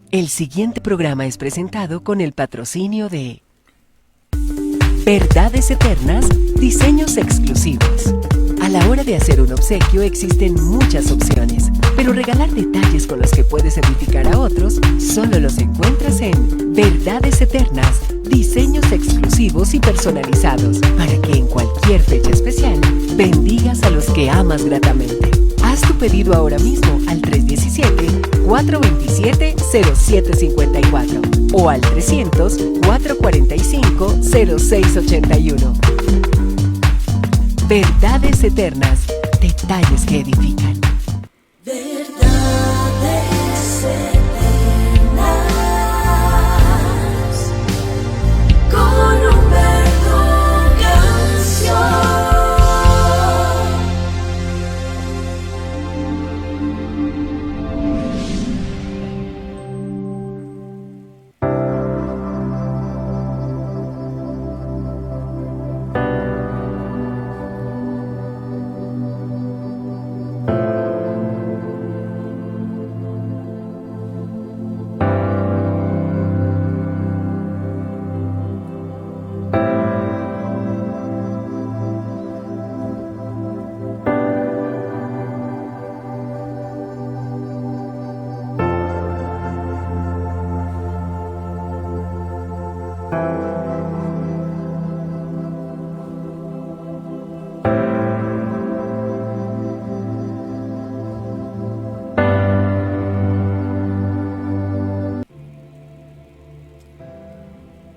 El siguiente programa es presentado con el patrocinio de Verdades Eternas, diseños exclusivos. A la hora de hacer un obsequio existen muchas opciones, pero regalar detalles con los que puedes edificar a otros solo los encuentras en Verdades Eternas, diseños exclusivos y personalizados, para que en cualquier fecha especial bendigas a los que amas gratamente. Haz tu pedido ahora mismo al 317-427-0754 o al 300-445-0681. Verdades Eternas, detalles que edifican. Verdades eternas con Humberto Canción.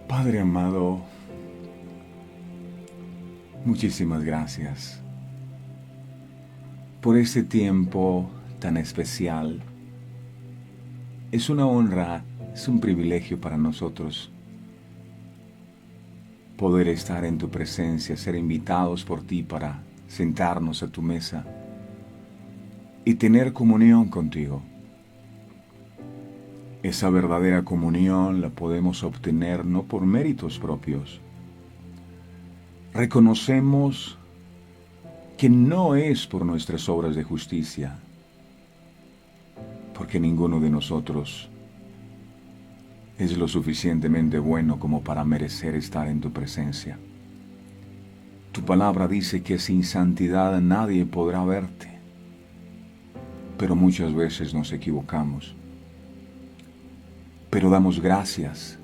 Padre amado, muchísimas gracias por este tiempo tan especial. Es una honra, es un privilegio para nosotros poder estar en tu presencia, ser invitados por ti para sentarnos a tu mesa y tener comunión contigo. Esa verdadera comunión la podemos obtener no por méritos propios. Reconocemos que no es por nuestras obras de justicia, porque ninguno de nosotros es lo suficientemente bueno como para merecer estar en tu presencia. Tu palabra dice que sin santidad nadie podrá verte, pero muchas veces nos equivocamos. Pero damos gracias,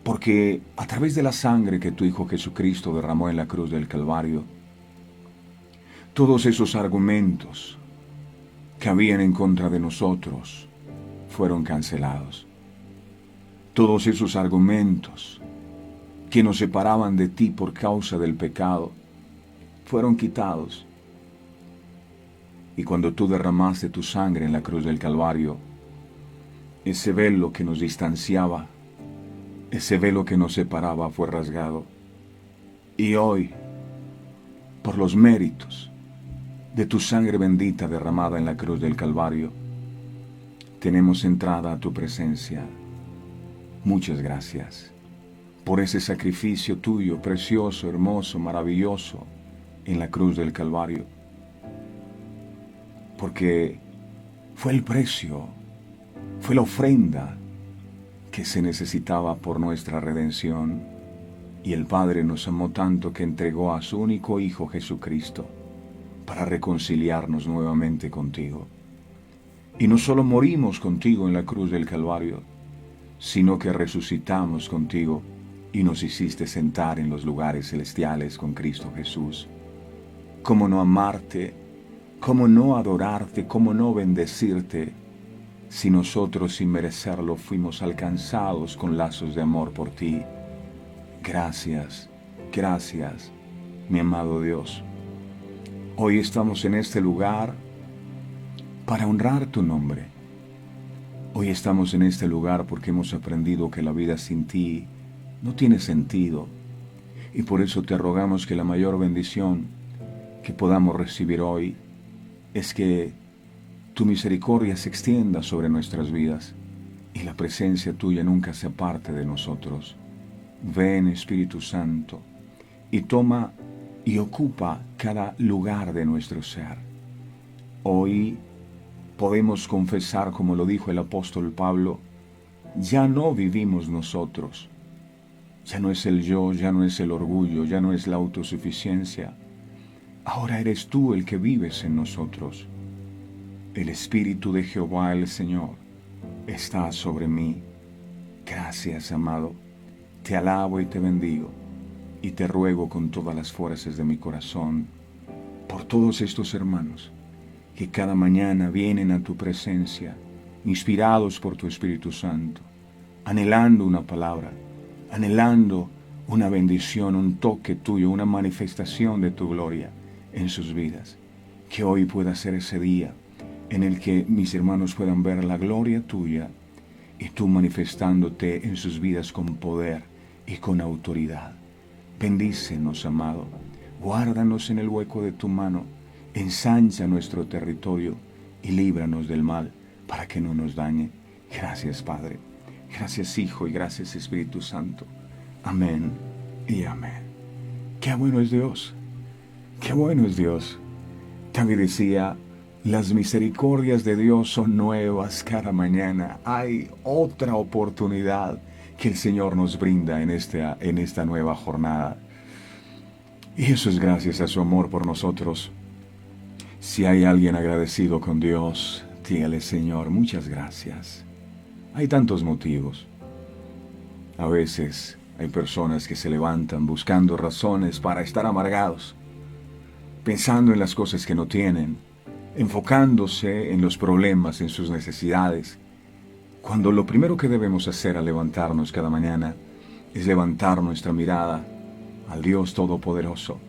porque a través de la sangre que tu Hijo Jesucristo derramó en la cruz del Calvario, todos esos argumentos que habían en contra de nosotros fueron cancelados. Todos esos argumentos que nos separaban de ti por causa del pecado fueron quitados. Y cuando tú derramaste tu sangre en la cruz del Calvario, ese velo que nos distanciaba, ese velo que nos separaba fue rasgado. Y hoy, por los méritos de tu sangre bendita derramada en la cruz del Calvario, tenemos entrada a tu presencia. Muchas gracias por ese sacrificio tuyo, precioso, hermoso, maravilloso, en la cruz del Calvario. Porque fue el precio, fue la ofrenda que se necesitaba por nuestra redención, y el Padre nos amó tanto que entregó a su único Hijo Jesucristo para reconciliarnos nuevamente contigo. Y no solo morimos contigo en la cruz del Calvario, sino que resucitamos contigo y nos hiciste sentar en los lugares celestiales con Cristo Jesús. ¿Cómo no amarte? ¿Cómo no adorarte? ¿Cómo no bendecirte? Si nosotros sin merecerlo fuimos alcanzados con lazos de amor por ti. Gracias, gracias, mi amado Dios. Hoy estamos en este lugar para honrar tu nombre. Hoy estamos en este lugar porque hemos aprendido que la vida sin ti no tiene sentido. Y por eso te rogamos que la mayor bendición que podamos recibir hoy es que tu misericordia se extienda sobre nuestras vidas y la presencia tuya nunca se aparte de nosotros. Ven, Espíritu Santo, y toma y ocupa cada lugar de nuestro ser. Hoy podemos confesar, como lo dijo el apóstol Pablo, ya no vivimos nosotros. Ya no es el yo, ya no es el orgullo, ya no es la autosuficiencia. Ahora eres tú el que vives en nosotros. El Espíritu de Jehová el Señor está sobre mí. Gracias, amado. Te alabo y te bendigo. Y te ruego con todas las fuerzas de mi corazón por todos estos hermanos que cada mañana vienen a tu presencia, inspirados por tu Espíritu Santo, anhelando una palabra, anhelando una bendición, un toque tuyo, una manifestación de tu gloria en sus vidas. Que hoy pueda ser ese día en el que mis hermanos puedan ver la gloria tuya y tú manifestándote en sus vidas con poder y con autoridad. Bendícenos, amado. Guárdanos en el hueco de tu mano. Ensancha nuestro territorio y líbranos del mal para que no nos dañe. Gracias, Padre. Gracias, Hijo, y gracias, Espíritu Santo. Amén y amén. Qué bueno es Dios. Qué bueno es Dios. David decía, las misericordias de Dios son nuevas cada mañana. Hay otra oportunidad que el Señor nos brinda en esta nueva jornada. Y eso es gracias a su amor por nosotros. Si hay alguien agradecido con Dios, dígale, Señor, muchas gracias. Hay tantos motivos. A veces hay personas que se levantan buscando razones para estar amargados, pensando en las cosas que no tienen, enfocándose en los problemas, en sus necesidades, cuando lo primero que debemos hacer al levantarnos cada mañana es levantar nuestra mirada al Dios Todopoderoso.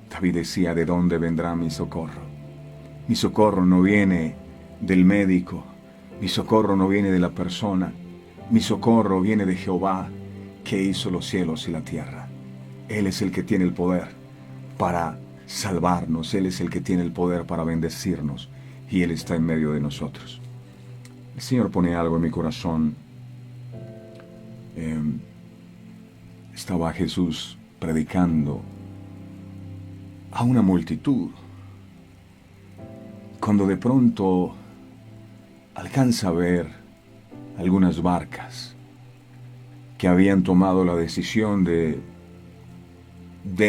David decía, ¿de dónde vendrá mi socorro? Mi socorro no viene del médico, mi socorro no viene de la persona, mi socorro viene de Jehová, que hizo los cielos y la tierra. Él es el que tiene el poder para salvarnos, Él es el que tiene el poder para bendecirnos, y Él está en medio de nosotros. El Señor pone algo en mi corazón. Estaba Jesús predicando a una multitud, cuando de pronto alcanza a ver algunas barcas que habían tomado la decisión de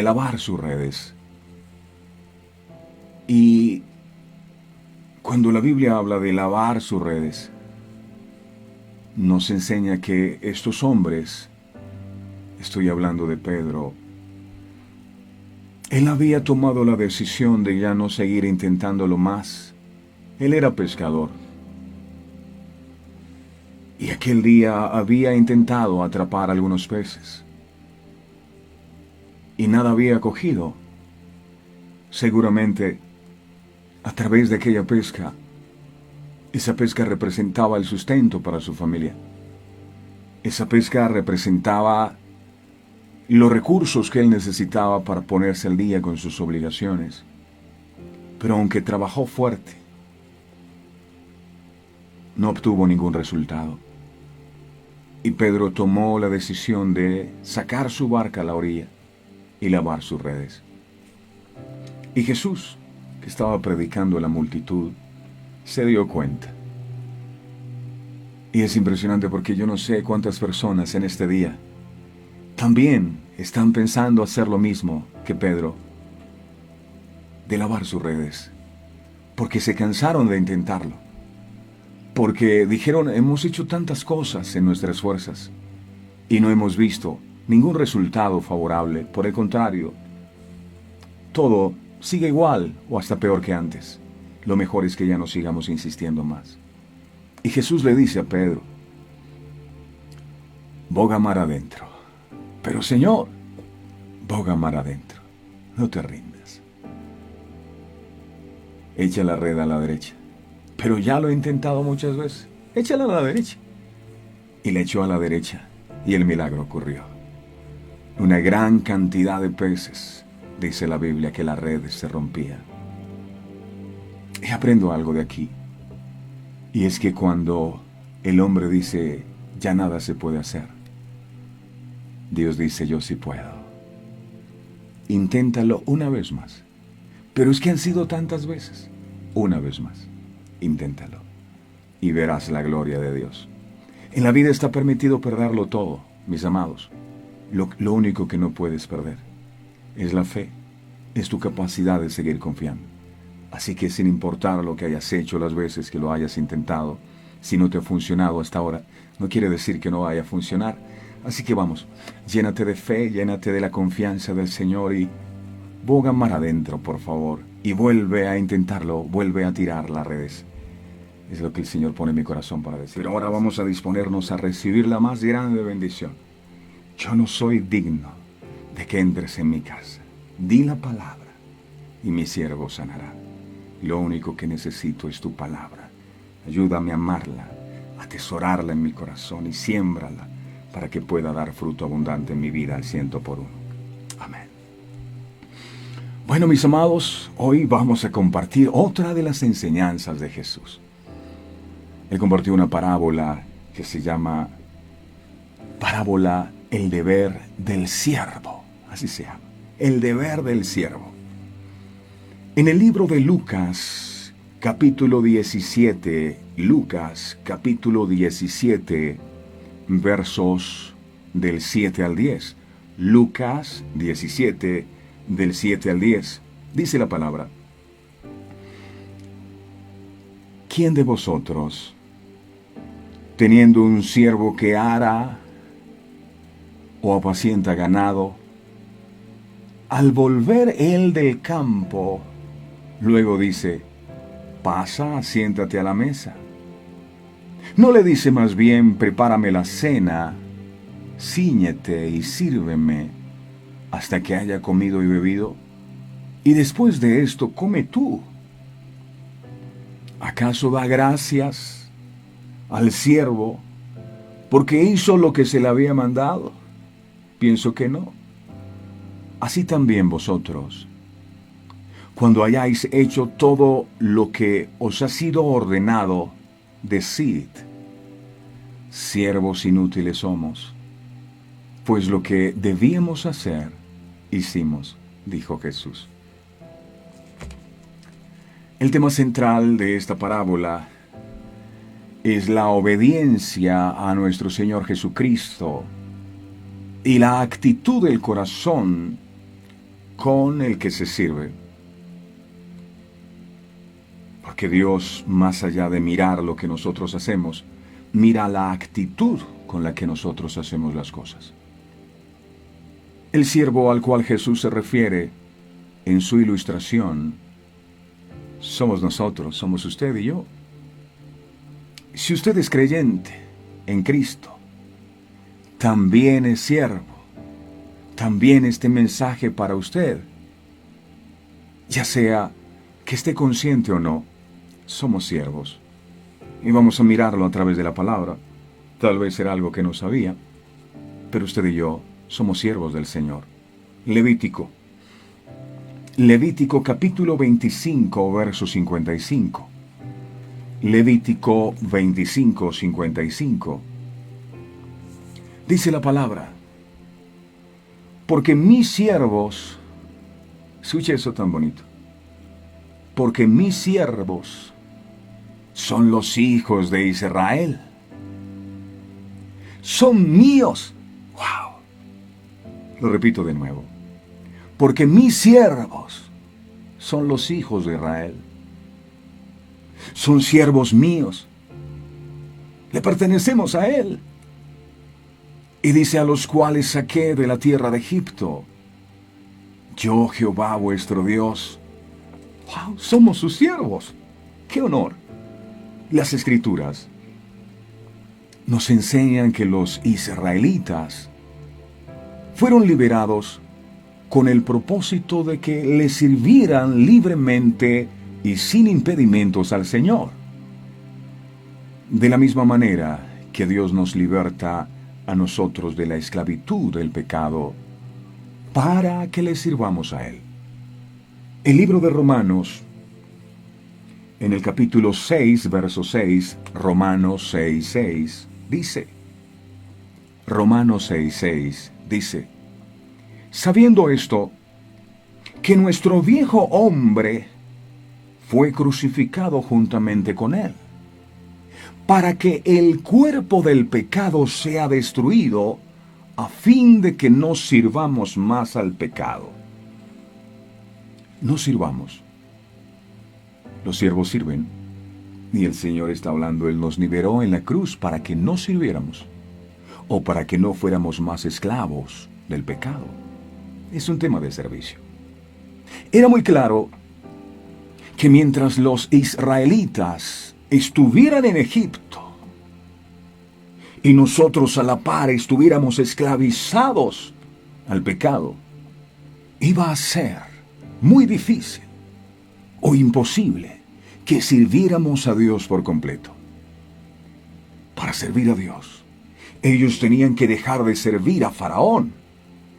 lavar sus redes. Y cuando la Biblia habla de lavar sus redes, nos enseña que estos hombres, estoy hablando de Pedro, él había tomado la decisión de ya no seguir intentándolo más. Él era pescador. Y aquel día había intentado atrapar algunos peces. Y nada había cogido. Seguramente, a través de aquella pesca, esa pesca representaba el sustento para su familia. Esa pesca representaba los recursos que él necesitaba para ponerse al día con sus obligaciones. Pero aunque trabajó fuerte, no obtuvo ningún resultado. Y Pedro tomó la decisión de sacar su barca a la orilla y lavar sus redes. Y Jesús, que estaba predicando a la multitud, se dio cuenta. Y es impresionante porque yo no sé cuántas personas en este día también están pensando hacer lo mismo que Pedro, de lavar sus redes, porque se cansaron de intentarlo, porque dijeron, hemos hecho tantas cosas en nuestras fuerzas y no hemos visto ningún resultado favorable. Por el contrario, todo sigue igual o hasta peor que antes. Lo mejor es que ya no sigamos insistiendo más. Y Jesús le dice a Pedro, boga mar adentro. Pero Señor, boga mar adentro, no te rindas. Echa la red a la derecha. Pero ya lo he intentado muchas veces. Échala a la derecha. Y la echó a la derecha y el milagro ocurrió. Una gran cantidad de peces, dice la Biblia, que la red se rompía. Y aprendo algo de aquí. Y es que cuando el hombre dice, ya nada se puede hacer, Dios dice, yo sí puedo. Inténtalo una vez más. Pero es que han sido tantas veces. Una vez más. Inténtalo y verás la gloria de Dios. En la vida está permitido perderlo todo, mis amados. Lo único que no puedes perder es la fe, es tu capacidad de seguir confiando. Así que sin importar lo que hayas hecho, las veces que lo hayas intentado, si no te ha funcionado hasta ahora, no quiere decir que no vaya a funcionar. Así que vamos, llénate de fe, llénate de la confianza del Señor y boga mar adentro, por favor, y vuelve a intentarlo, vuelve a tirar las redes. Es lo que el Señor pone en mi corazón para decir. Pero ahora vamos a disponernos a recibir la más grande bendición. Yo no soy digno de que entres en mi casa. Di la palabra y mi siervo sanará. Lo único que necesito es tu palabra. Ayúdame a amarla, a atesorarla en mi corazón y siémbrala para que pueda dar fruto abundante en mi vida al 100 por 1. Amén. Bueno, mis amados, hoy vamos a compartir otra de las enseñanzas de Jesús. Él compartió una parábola que se llama parábola el deber del siervo. Así se llama, el deber del siervo. En el libro de Lucas, capítulo 17, Lucas, capítulo 17, versos del 7 al 10. Lucas 17, del 7 al 10. Dice la palabra: ¿quién de vosotros, teniendo un siervo que ara o apacienta ganado, al volver él del campo, luego dice: pasa, siéntate a la mesa? ¿No le dice más bien: prepárame la cena, cíñete y sírveme hasta que haya comido y bebido? Y después de esto, come tú. ¿Acaso da gracias al siervo porque hizo lo que se le había mandado? Pienso que no. Así también vosotros, cuando hayáis hecho todo lo que os ha sido ordenado, decid: siervos inútiles somos, pues lo que debíamos hacer, hicimos, dijo Jesús. El tema central de esta parábola es la obediencia a nuestro Señor Jesucristo y la actitud del corazón con el que se sirve. Porque Dios, más allá de mirar lo que nosotros hacemos, mira la actitud con la que nosotros hacemos las cosas. El siervo al cual Jesús se refiere en su ilustración somos nosotros, somos usted y yo. Si usted es creyente en Cristo, también es siervo. También este mensaje para usted. Ya sea que esté consciente o no, somos siervos. Y vamos a mirarlo a través de la palabra. Tal vez era algo que no sabía, pero usted y yo somos siervos del Señor. Levítico capítulo 25, verso 55. Levítico 25, 55. Dice la palabra: porque mis siervos, escuche eso tan bonito, porque mis siervos son los hijos de Israel. Son míos. ¡Wow! Lo repito de nuevo. Porque mis siervos son los hijos de Israel. Son siervos míos. Le pertenecemos a Él. Y dice: a los cuales saqué de la tierra de Egipto. Yo, Jehová vuestro Dios. ¡Wow! Somos sus siervos. ¡Qué honor! Las Escrituras nos enseñan que los israelitas fueron liberados con el propósito de que le sirvieran libremente y sin impedimentos al Señor. De la misma manera que Dios nos liberta a nosotros de la esclavitud del pecado para que le sirvamos a Él. El libro de Romanos, en el capítulo 6, verso 6, Romanos 6, 6, dice, Romanos 6, 6, dice: sabiendo esto, que nuestro viejo hombre fue crucificado juntamente con él, para que el cuerpo del pecado sea destruido, a fin de que no sirvamos más al pecado. No sirvamos. Los siervos sirven. Y el Señor está hablando, Él nos liberó en la cruz para que no sirviéramos, o para que no fuéramos más esclavos del pecado. Es un tema de servicio. Era muy claro que mientras los israelitas estuvieran en Egipto y nosotros a la par estuviéramos esclavizados al pecado, iba a ser muy difícil o imposible que sirviéramos a Dios por completo. Para servir a Dios, ellos tenían que dejar de servir a Faraón,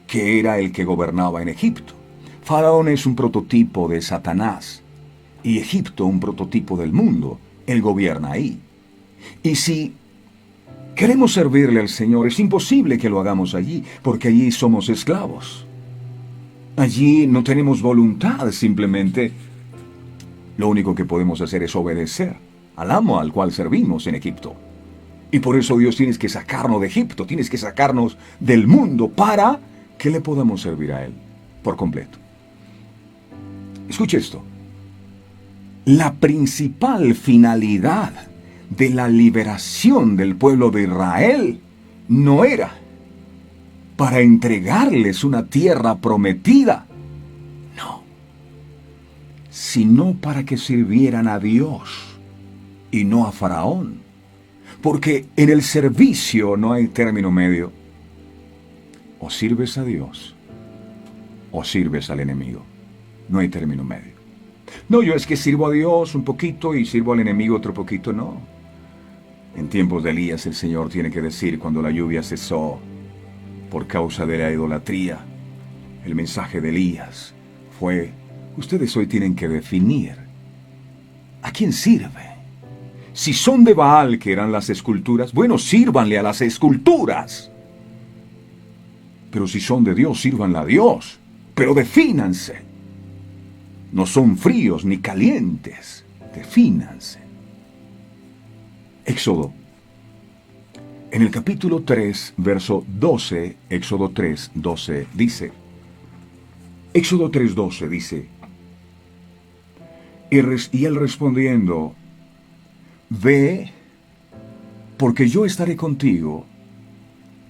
que era el que gobernaba en Egipto. Faraón es un prototipo de Satanás, y Egipto un prototipo del mundo. Él gobierna ahí. Y si queremos servirle al Señor, es imposible que lo hagamos allí, porque allí somos esclavos. Allí no tenemos voluntad, simplemente lo único que podemos hacer es obedecer al amo al cual servimos en Egipto. Y por eso Dios tiene que sacarnos de Egipto, tienes que sacarnos del mundo para que le podamos servir a Él por completo. Escuche esto. La principal finalidad de la liberación del pueblo de Israel no era para entregarles una tierra prometida, no, sino para que sirvieran a Dios y no a Faraón. Porque en el servicio no hay término medio. O sirves a Dios o sirves al enemigo. No hay término medio. No, yo es que sirvo a Dios un poquito y sirvo al enemigo otro poquito, no. En tiempos de Elías el Señor tiene que decir, cuando la lluvia cesó por causa de la idolatría, el mensaje de Elías fue: ustedes hoy tienen que definir a quién sirve. Si son de Baal, que eran las esculturas, bueno, sírvanle a las esculturas. Pero si son de Dios, sírvanle a Dios. Pero defínanse. No son fríos ni calientes. Defínanse. Éxodo. En el capítulo 3, verso 12, Éxodo 3, 12, dice. Éxodo 3, 12 dice. Y él respondiendo: ve, porque yo estaré contigo,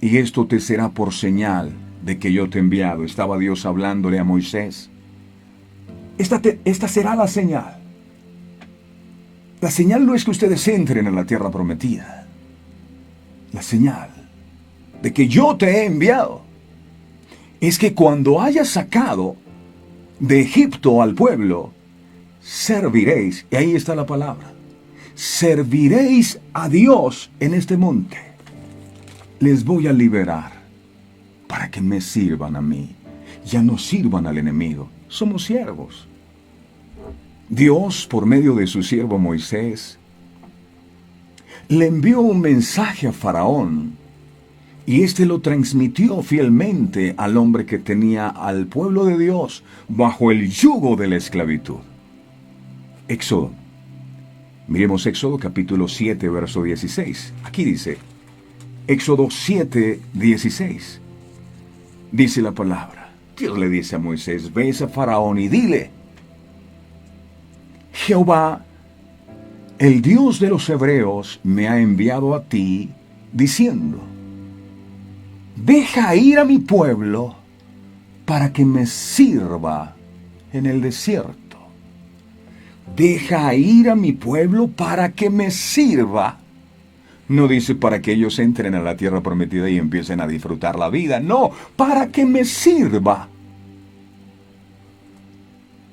y esto te será por señal de que yo te he enviado. Estaba Dios hablándole a Moisés. Esta será la señal. La señal no es que ustedes entren en la tierra prometida. La señal de que yo te he enviado es que cuando hayas sacado de Egipto al pueblo, serviréis, y ahí está la palabra, serviréis a Dios en este monte. Les voy a liberar para que me sirvan a mí. Ya no sirvan al enemigo. Somos siervos. Dios, por medio de su siervo Moisés, le envió un mensaje a Faraón, y éste lo transmitió fielmente al hombre que tenía al pueblo de Dios bajo el yugo de la esclavitud. Éxodo. Miremos Éxodo capítulo 7, verso 16. Aquí dice, Éxodo 7, 16. Dice la palabra. Dios le dice a Moisés: ves a Faraón y dile: Jehová, el Dios de los hebreos, me ha enviado a ti, diciendo: deja ir a mi pueblo para que me sirva en el desierto. Deja ir a mi pueblo para que me sirva. No dice para que ellos entren a la tierra prometida y empiecen a disfrutar la vida. No, para que me sirva.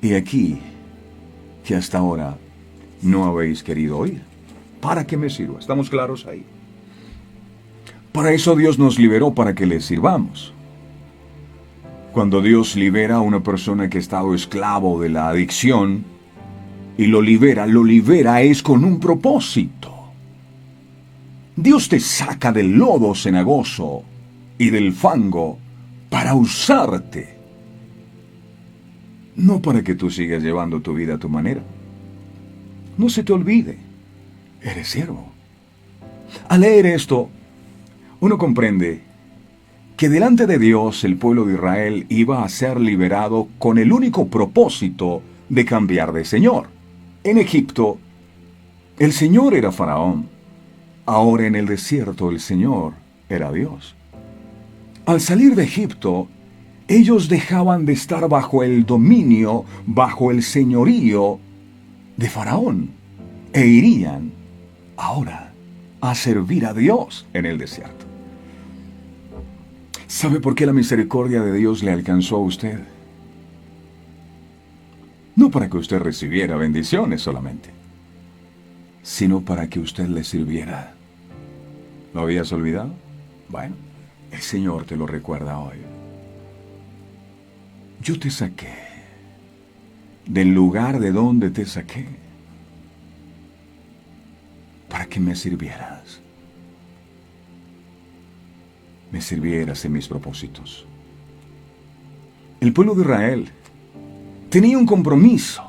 Y aquí, que hasta ahora no habéis querido oír. Para que me sirva. ¿Estamos claros ahí? Para eso Dios nos liberó, para que le sirvamos. Cuando Dios libera a una persona que ha estado esclavo de la adicción y lo libera es con un propósito. Dios te saca del lodo cenagoso y del fango para usarte. No para que tú sigas llevando tu vida a tu manera. No se te olvide, eres siervo. Al leer esto, uno comprende que delante de Dios el pueblo de Israel iba a ser liberado con el único propósito de cambiar de señor. En Egipto, el Señor era Faraón. Ahora en el desierto el Señor era Dios. Al salir de Egipto, ellos dejaban de estar bajo el dominio, bajo el señorío de Faraón, e irían ahora a servir a Dios en el desierto. ¿Sabe por qué la misericordia de Dios le alcanzó a usted? No para que usted recibiera bendiciones solamente, sino para que usted le sirviera. ¿Lo habías olvidado? Bueno, el Señor te lo recuerda hoy. Yo te saqué del lugar de donde te saqué para que me sirvieras. Me sirvieras en mis propósitos. El pueblo de Israel tenía un compromiso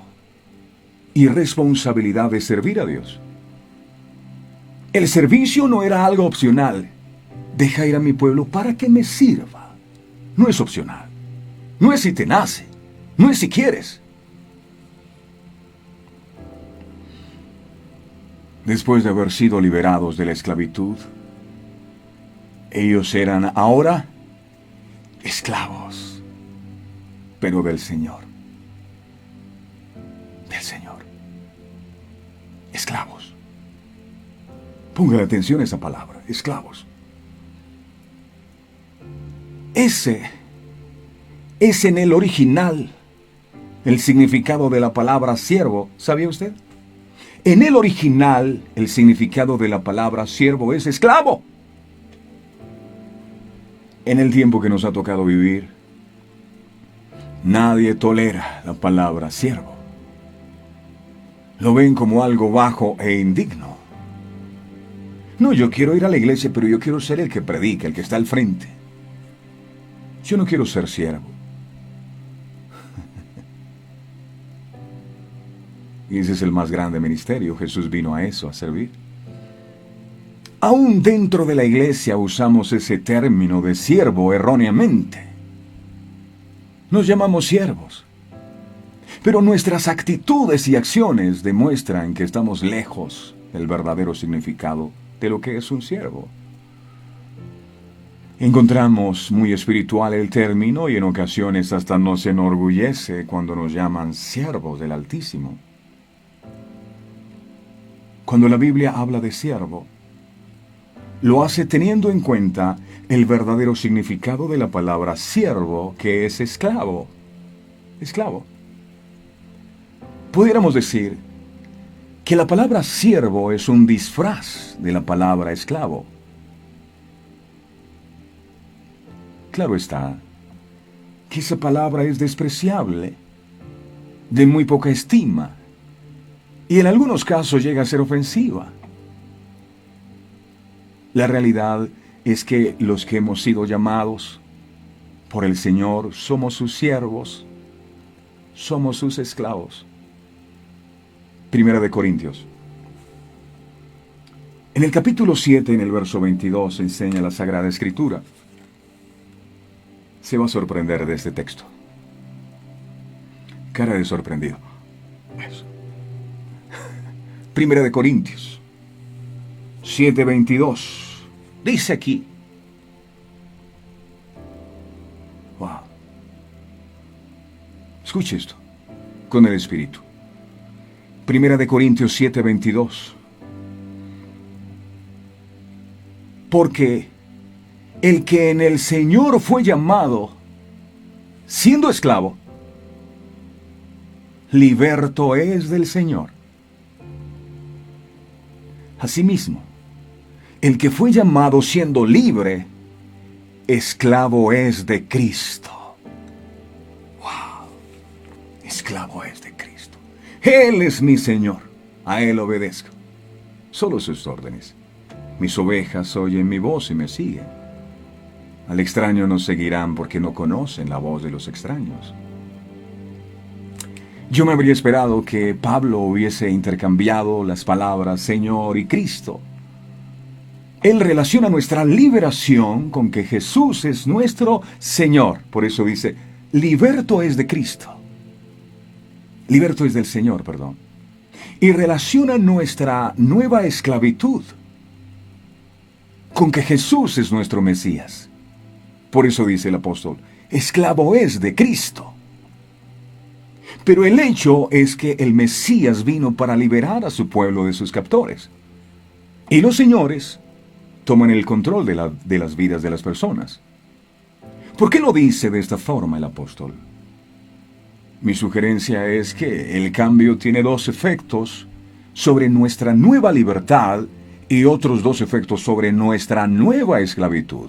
y responsabilidad de servir a Dios. El servicio no era algo opcional. Deja ir a mi pueblo para que me sirva. No es opcional. No es si te nace. No es si quieres. Después de haber sido liberados de la esclavitud, ellos eran ahora esclavos, pero del Señor. Del Señor. Esclavos. Ponga atención a esa palabra, esclavos. Ese es en el original el significado de la palabra siervo, ¿sabía usted? En el original, el significado de la palabra siervo es esclavo. En el tiempo que nos ha tocado vivir, nadie tolera la palabra siervo. Lo ven como algo bajo e indigno. No, yo quiero ir a la iglesia, pero yo quiero ser el que predica, el que está al frente. Yo no quiero ser siervo. Y ese es el más grande ministerio. Jesús vino a eso, a servir. Aún dentro de la iglesia usamos ese término de siervo erróneamente. Nos llamamos siervos. Pero nuestras actitudes y acciones demuestran que estamos lejos del verdadero significado de lo que es un siervo. Encontramos muy espiritual el término y en ocasiones hasta nos enorgullece cuando nos llaman siervos del Altísimo. Cuando la Biblia habla de siervo, lo hace teniendo en cuenta el verdadero significado de la palabra siervo, que es esclavo. Esclavo. Pudiéramos decir que la palabra siervo es un disfraz de la palabra esclavo. Claro está que esa palabra es despreciable, de muy poca estima, y en algunos casos llega a ser ofensiva. La realidad es que los que hemos sido llamados por el Señor somos sus siervos, somos sus esclavos. Primera de Corintios. En el capítulo 7, en el verso 22, enseña la Sagrada Escritura. Se va a sorprender de este texto. Cara de sorprendido. Eso. Primera de Corintios 7:22. Dice aquí. Wow. Escuche esto con el Espíritu. Primera de Corintios 7:22. Porque el que en el Señor fue llamado, siendo esclavo, liberto es del Señor. Asimismo, el que fue llamado siendo libre, esclavo es de Cristo. ¡Wow! Esclavo es de Cristo. Él es mi Señor. A Él obedezco. Solo sus órdenes. Mis ovejas oyen mi voz y me siguen. Al extraño no seguirán porque no conocen la voz de los extraños. Yo me habría esperado que Pablo hubiese intercambiado las palabras Señor y Cristo. Él relaciona nuestra liberación con que Jesús es nuestro Señor. Por eso dice, liberto es de Cristo. Liberto es del Señor, perdón. Y relaciona nuestra nueva esclavitud con que Jesús es nuestro Mesías. Por eso dice el apóstol, esclavo es de Cristo. Pero el hecho es que el Mesías vino para liberar a su pueblo de sus captores. Y los señores toman el control de las vidas de las personas. ¿Por qué lo dice de esta forma el apóstol? Mi sugerencia es que el cambio tiene dos efectos sobre nuestra nueva libertad y otros dos efectos sobre nuestra nueva esclavitud.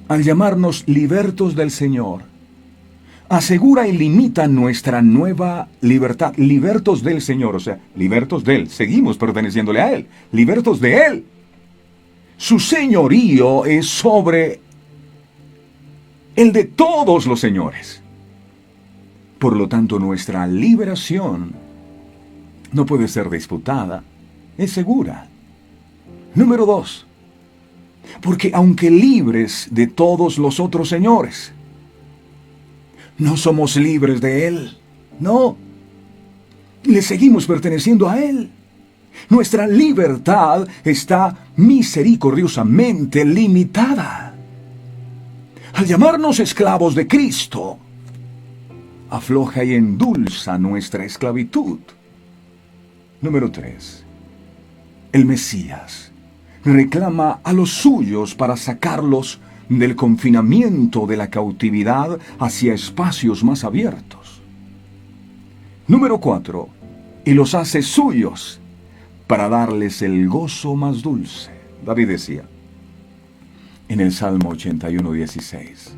Al llamarnos libertos del Señor, asegura y limita nuestra nueva libertad. Libertos del Señor, o sea, libertos de Él. Seguimos perteneciéndole a Él. Libertos de Él. Su señorío es sobre el de todos los señores. Por lo tanto, nuestra liberación no puede ser disputada, es segura. Número 2. Porque aunque libres de todos los otros señores, no somos libres de Él. No. Le seguimos perteneciendo a Él. Nuestra libertad está misericordiosamente limitada. Al llamarnos esclavos de Cristo, afloja y endulza nuestra esclavitud. Número 3. El Mesías reclama a los suyos para sacarlos del confinamiento de la cautividad hacia espacios más abiertos. Número 4. Y los hace suyos para darles el gozo más dulce. David decía, en el Salmo 81:16,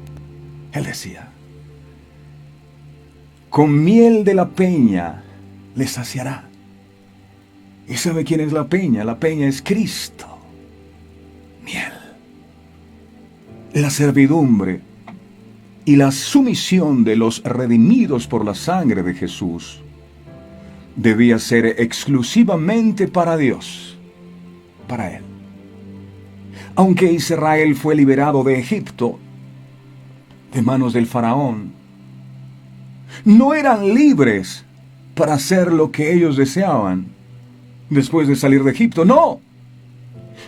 él decía, con miel de la peña les saciará. ¿Y sabe quién es la peña? La peña es Cristo. Miel. La servidumbre y la sumisión de los redimidos por la sangre de Jesús debía ser exclusivamente para Dios, para Él. Aunque Israel fue liberado de Egipto, de manos del faraón, no eran libres para hacer lo que ellos deseaban después de salir de Egipto, no.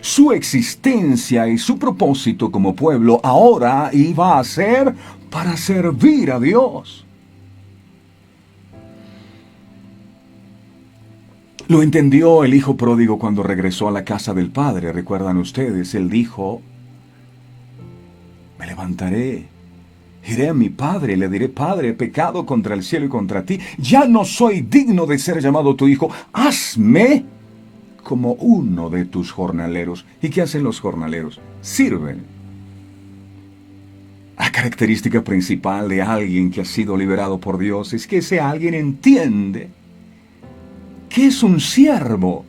Su existencia y su propósito como pueblo ahora iba a ser para servir a Dios. Lo entendió el hijo pródigo cuando regresó a la casa del padre. ¿Recuerdan ustedes? Él dijo, me levantaré, iré a mi padre y le diré, Padre, he pecado contra el cielo y contra ti. Ya no soy digno de ser llamado tu hijo. Hazme como uno de tus jornaleros. ¿Y qué hacen los jornaleros? Sirven. La característica principal de alguien que ha sido liberado por Dios es que ese alguien entiende que es un siervo.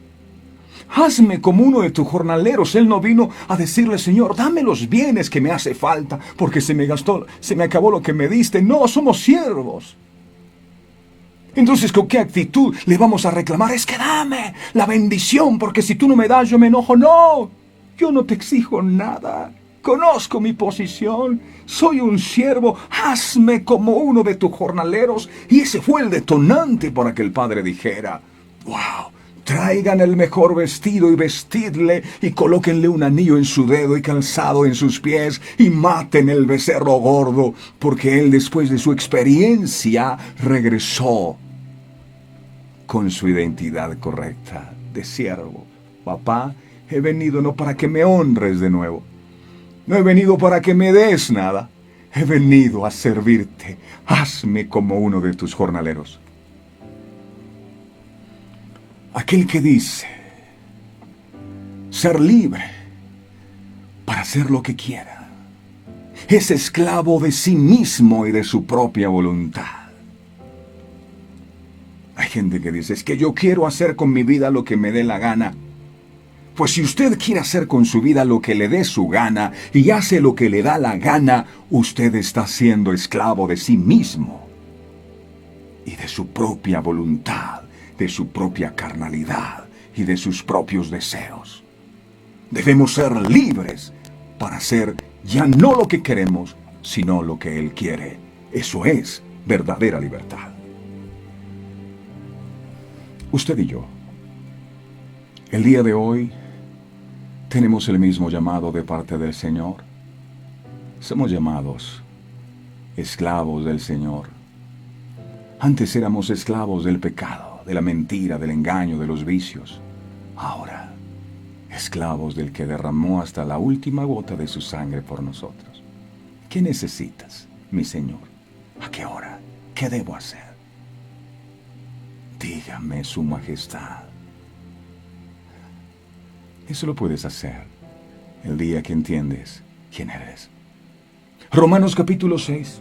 Hazme como uno de tus jornaleros. Él no vino a decirle, Señor, dame los bienes que me hace falta, porque se me acabó lo que me diste. No, somos siervos. Entonces, ¿con qué actitud le vamos a reclamar? Es que dame la bendición, porque si tú no me das, yo me enojo. No, yo no te exijo nada. Conozco mi posición. Soy un siervo. Hazme como uno de tus jornaleros. Y ese fue el detonante para que el padre dijera, wow, traigan el mejor vestido y vestidle y colóquenle un anillo en su dedo y calzado en sus pies y maten el becerro gordo, porque él después de su experiencia regresó con su identidad correcta de siervo. Papá, he venido no para que me honres de nuevo, no he venido para que me des nada, he venido a servirte. Hazme como uno de tus jornaleros. Aquel que dice ser libre para hacer lo que quiera, es esclavo de sí mismo y de su propia voluntad. Hay gente que dice, es que yo quiero hacer con mi vida lo que me dé la gana. Pues si usted quiere hacer con su vida lo que le dé su gana y hace lo que le da la gana, usted está siendo esclavo de sí mismo. y de su propia voluntad, de su propia carnalidad y de sus propios deseos. Debemos ser libres para hacer ya no lo que queremos, sino lo que Él quiere. Eso es verdadera libertad. Usted y yo, el día de hoy, tenemos el mismo llamado de parte del Señor. Somos llamados esclavos del Señor. Antes éramos esclavos del pecado, de la mentira, del engaño, de los vicios. Ahora, esclavos del que derramó hasta la última gota de su sangre por nosotros. ¿Qué necesitas, mi Señor? ¿A qué hora? ¿Qué debo hacer? Dígame, Su Majestad. Eso lo puedes hacer el día que entiendes quién eres. Romanos capítulo 6,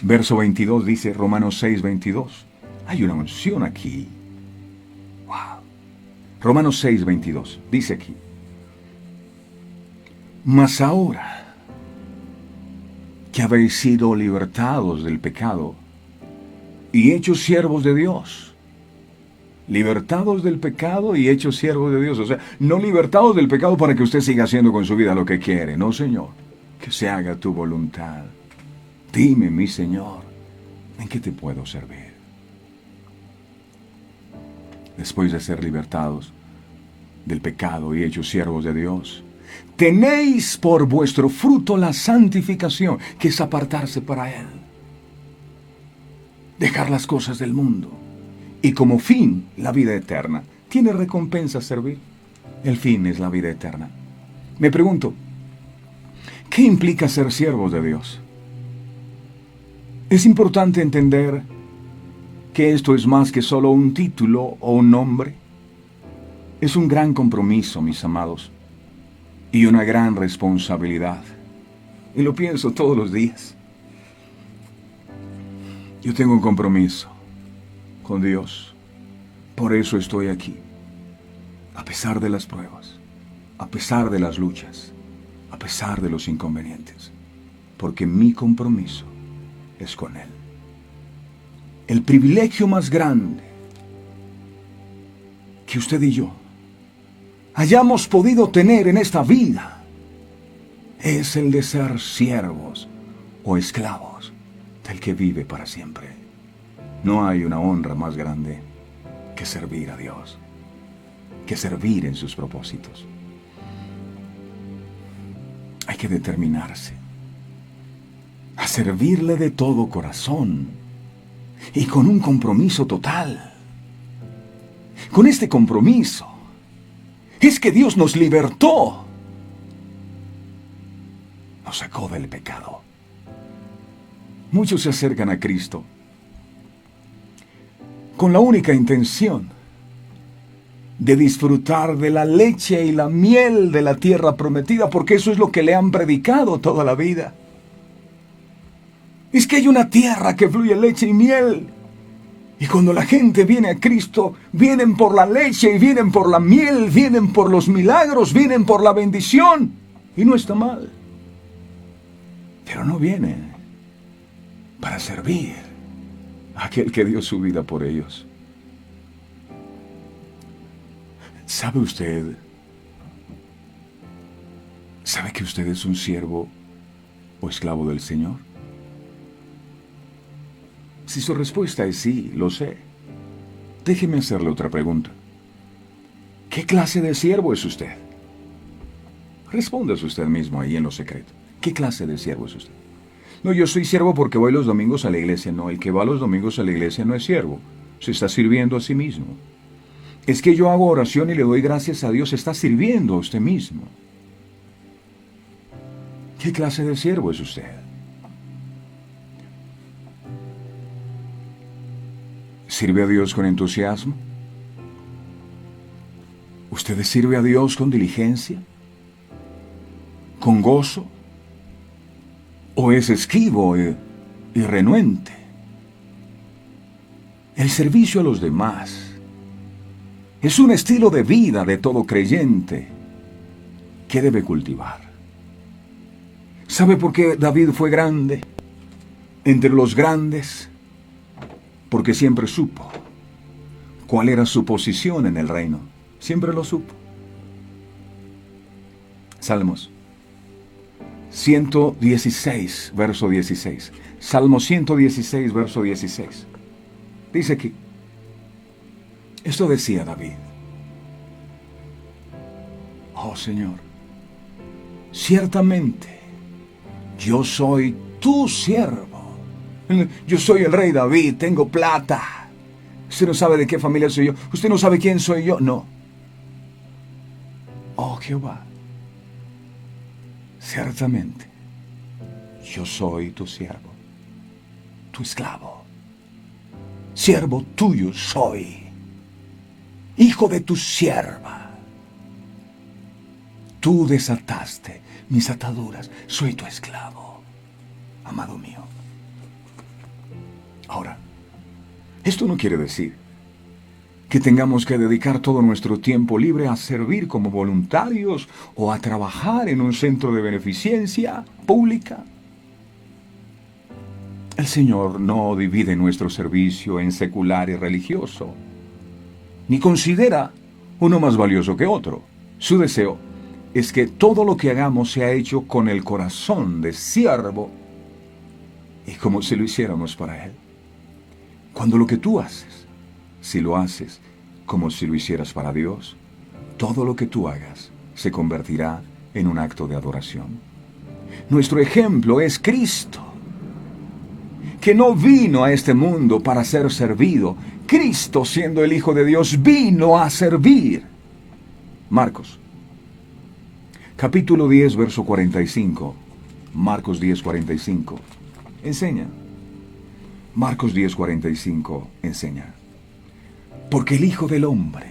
verso 22 dice, Romanos 6, 22. Hay una unción aquí. Wow. Romanos 6, 22. Dice aquí. Mas ahora que habéis sido libertados del pecado y hechos siervos de Dios. Libertados del pecado y hechos siervos de Dios. O sea, no libertados del pecado para que usted siga haciendo con su vida lo que quiere. No, Señor. Que se haga tu voluntad. Dime, mi Señor, ¿en qué te puedo servir? Después de ser libertados del pecado y hechos siervos de Dios, tenéis por vuestro fruto la santificación, que es apartarse para Él. Dejar las cosas del mundo. Y como fin, la vida eterna. ¿Tiene recompensa servir? El fin es la vida eterna. Me pregunto, ¿qué implica ser siervos de Dios? Es importante entender que esto es más que solo un título o un nombre. Es un gran compromiso, mis amados, y una gran responsabilidad. Y lo pienso todos los días. Yo tengo un compromiso con Dios. Por eso estoy aquí. A pesar de las pruebas, a pesar de las luchas, a pesar de los inconvenientes. Porque mi compromiso es con Él. El privilegio más grande que usted y yo hayamos podido tener en esta vida es el de ser siervos o esclavos del que vive para siempre. No hay una honra más grande que servir a Dios, que servir en sus propósitos. Hay que determinarse a servirle de todo corazón y con un compromiso total. Con este compromiso es que Dios nos libertó, nos sacó del pecado. Muchos se acercan a Cristo con la única intención de disfrutar de la leche y la miel de la tierra prometida, porque eso es lo que le han predicado toda la vida. Es que hay una tierra que fluye leche y miel. Y cuando la gente viene a Cristo, vienen por la leche y vienen por la miel, vienen por los milagros, vienen por la bendición. Y no está mal. Pero no vienen para servir a aquel que dio su vida por ellos. ¿Sabe usted? ¿Sabe que usted es un siervo o esclavo del Señor? Si su respuesta es sí, lo sé, déjeme hacerle otra pregunta. ¿Qué clase de siervo es usted? Respóndase usted mismo ahí en lo secreto. ¿Qué clase de siervo es usted? No, yo soy siervo porque voy los domingos a la iglesia. No, el que va los domingos a la iglesia no es siervo. Se está sirviendo a sí mismo. Es que yo hago oración y le doy gracias a Dios. Se está sirviendo a usted mismo. ¿Qué clase de siervo es usted? ¿Sirve a Dios con entusiasmo? ¿Usted sirve a Dios con diligencia? ¿Con gozo? ¿O es esquivo y renuente? El servicio a los demás es un estilo de vida de todo creyente que debe cultivar. ¿Sabe por qué David fue grande? Entre los grandes, porque siempre supo cuál era su posición en el reino. Siempre lo supo. Salmos 116, verso 16. Salmo 116, verso 16. Dice aquí, esto decía David: oh Señor, ciertamente yo soy tu siervo. Yo soy el rey David, tengo plata. Usted no sabe de qué familia soy yo. Usted no sabe quién soy yo. No. Oh Jehová, ciertamente yo soy tu siervo, tu esclavo. Siervo tuyo soy, hijo de tu sierva. Tú desataste mis ataduras, soy tu esclavo, amado mío. Ahora, esto no quiere decir que tengamos que dedicar todo nuestro tiempo libre a servir como voluntarios o a trabajar en un centro de beneficencia pública. El Señor no divide nuestro servicio en secular y religioso, ni considera uno más valioso que otro. Su deseo es que todo lo que hagamos sea hecho con el corazón de siervo y como si lo hiciéramos para Él. Cuando lo que tú haces, si lo haces como si lo hicieras para Dios, todo lo que tú hagas se convertirá en un acto de adoración. Nuestro ejemplo es Cristo, que no vino a este mundo para ser servido. Cristo, siendo el Hijo de Dios, vino a servir. Marcos, capítulo 10, verso 45. Marcos 10, 45. Enseña. Marcos 10, 45 enseña. Porque el Hijo del Hombre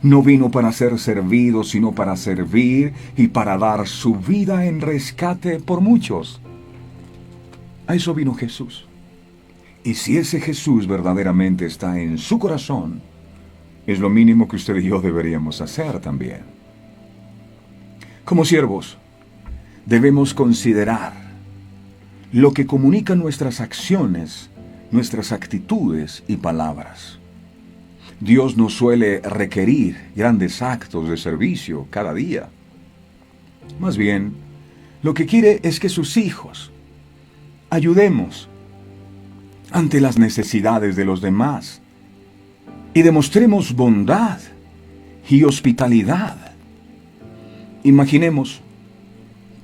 no vino para ser servido, sino para servir y para dar su vida en rescate por muchos. A eso vino Jesús. Y si ese Jesús verdaderamente está en su corazón, es lo mínimo que usted y yo deberíamos hacer también. Como siervos, debemos considerar lo que comunican nuestras acciones, nuestras actitudes y palabras. Dios no suele requerir grandes actos de servicio cada día. Más bien, lo que quiere es que sus hijos ayudemos ante las necesidades de los demás y demostremos bondad y hospitalidad. Imaginemos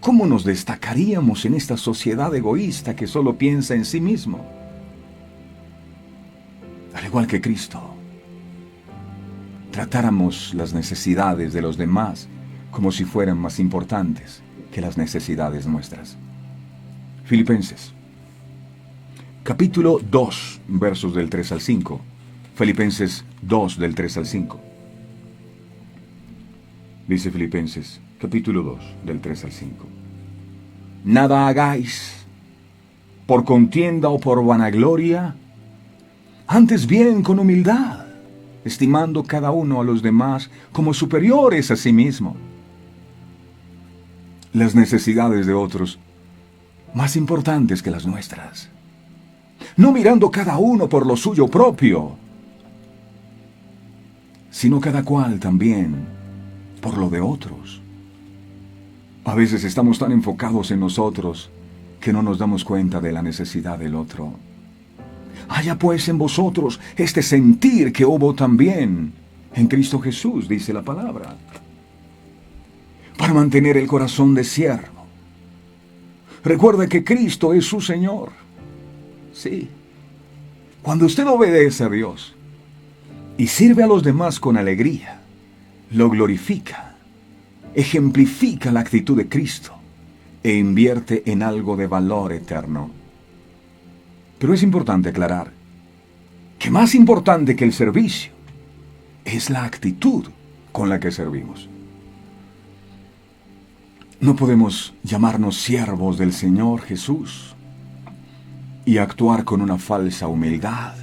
cómo nos destacaríamos en esta sociedad egoísta que solo piensa en sí mismo. Al igual que Cristo, tratáramos las necesidades de los demás como si fueran más importantes que las necesidades nuestras. Filipenses, capítulo 2, versos del 3 al 5. Filipenses 2, del 3 al 5. Dice Filipenses, capítulo 2, del 3 al 5. Nada hagáis por contienda o por vanagloria, antes bien con humildad, estimando cada uno a los demás como superiores a sí mismo. Las necesidades de otros más importantes que las nuestras. No mirando cada uno por lo suyo propio, sino cada cual también por lo de otros. A veces estamos tan enfocados en nosotros que no nos damos cuenta de la necesidad del otro. Haya pues en vosotros este sentir que hubo también en Cristo Jesús, dice la palabra, para mantener el corazón de siervo. Recuerda que Cristo es su Señor. Sí. Cuando usted obedece a Dios y sirve a los demás con alegría, lo glorifica, ejemplifica la actitud de Cristo e invierte en algo de valor eterno. Pero es importante aclarar que más importante que el servicio es la actitud con la que servimos. No podemos llamarnos siervos del Señor Jesús y actuar con una falsa humildad,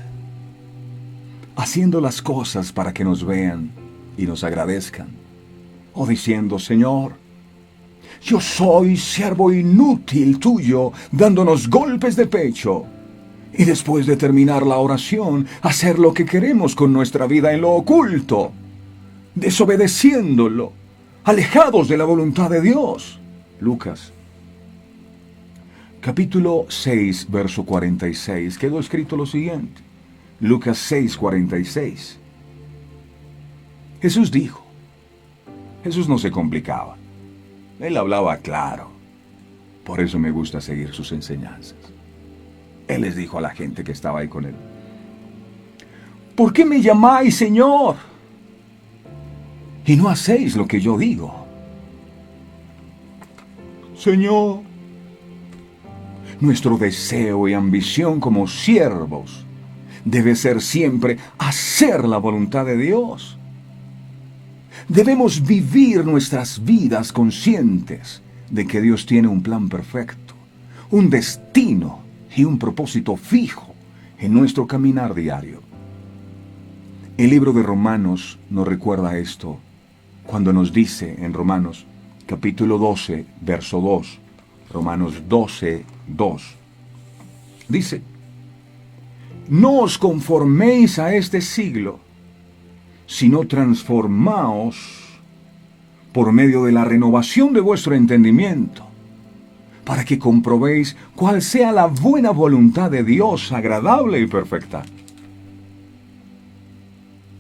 haciendo las cosas para que nos vean y nos agradezcan, o diciendo: Señor, yo soy siervo inútil tuyo, dándonos golpes de pecho Y después de terminar la oración, hacer lo que queremos con nuestra vida en lo oculto, desobedeciéndolo, alejados de la voluntad de Dios. Lucas, capítulo 6, verso 46, quedó escrito lo siguiente. Lucas 6, 46. Jesús dijo, Jesús no se complicaba, Él hablaba claro. Por eso me gusta seguir sus enseñanzas. Él les dijo a la gente que estaba ahí con Él, ¿por qué me llamáis Señor? Y no hacéis lo que yo digo. Señor, nuestro deseo y ambición como siervos debe ser siempre hacer la voluntad de Dios. Debemos vivir nuestras vidas conscientes de que Dios tiene un plan perfecto, un destino y un propósito fijo en nuestro caminar diario. El libro de Romanos nos recuerda esto cuando nos dice en Romanos capítulo 12, verso 2, Romanos 12, 2, dice, no os conforméis a este siglo, sino transformaos por medio de la renovación de vuestro entendimiento, para que comprobéis cuál sea la buena voluntad de Dios, agradable y perfecta.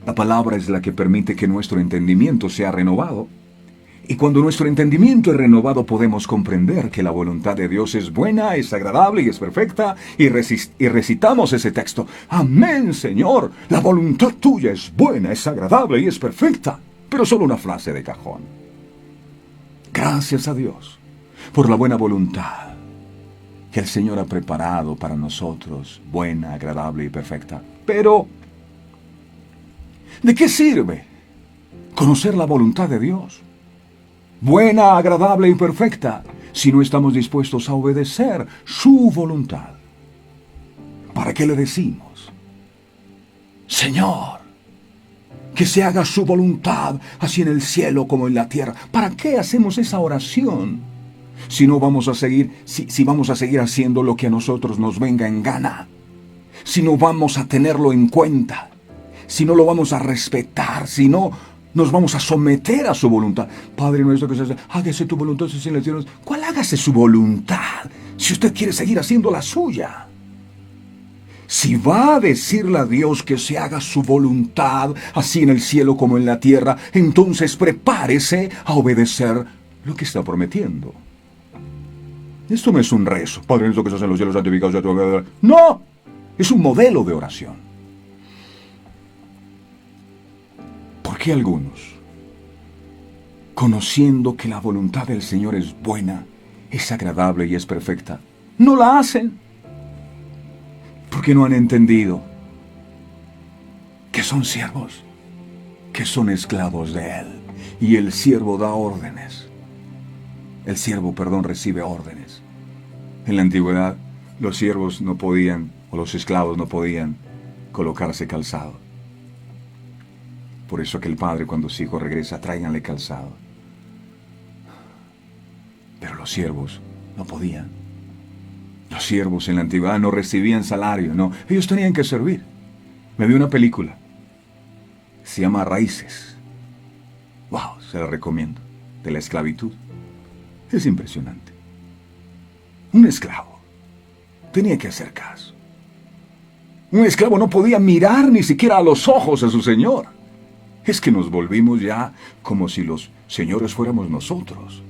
La palabra es la que permite que nuestro entendimiento sea renovado. Y cuando nuestro entendimiento es renovado, podemos comprender que la voluntad de Dios es buena, es agradable y es perfecta. Y recitamos ese texto. Amén, Señor. La voluntad tuya es buena, es agradable y es perfecta. Pero solo una frase de cajón. Gracias a Dios por la buena voluntad que el Señor ha preparado para nosotros, buena, agradable y perfecta. Pero, ¿de qué sirve conocer la voluntad de Dios? Buena, agradable y perfecta, si no estamos dispuestos a obedecer su voluntad. ¿Para qué le decimos? Señor, que se haga su voluntad, así en el cielo como en la tierra. ¿Para qué hacemos esa oración? Si no vamos a seguir, si vamos a seguir haciendo lo que a nosotros nos venga en gana. Si no vamos a tenerlo en cuenta. Si no lo vamos a respetar. Si no nos vamos a someter a su voluntad. Padre nuestro que se hace, hágase tu voluntad así en el cielo. ¿Cuál hágase su voluntad? Si usted quiere seguir haciendo la suya. Si va a decirle a Dios que se haga su voluntad, así en el cielo como en la tierra, entonces prepárese a obedecer lo que está prometiendo. Esto no es un rezo. Padre nuestro que estás en los cielos, santificado sea tu nombre. No, es un modelo de oración. ¿Por qué algunos, conociendo que la voluntad del Señor es buena, es agradable y es perfecta, no la hacen? Porque no han entendido que son siervos, que son esclavos de Él. Y el siervo da órdenes. El siervo, recibe órdenes. En la antigüedad, los siervos no podían, o los esclavos no podían, colocarse calzado. Por eso que el padre, cuando su hijo regresa, tráiganle calzado. Pero los siervos no podían. Los siervos en la antigüedad no recibían salario, no. Ellos tenían que servir. Me vi una película. Se llama Raíces. Wow, se la recomiendo. De la esclavitud. Es impresionante. Un esclavo tenía que hacer caso. Un esclavo no podía mirar ni siquiera a los ojos a su señor. Es que nos volvimos ya como si los señores fuéramos nosotros.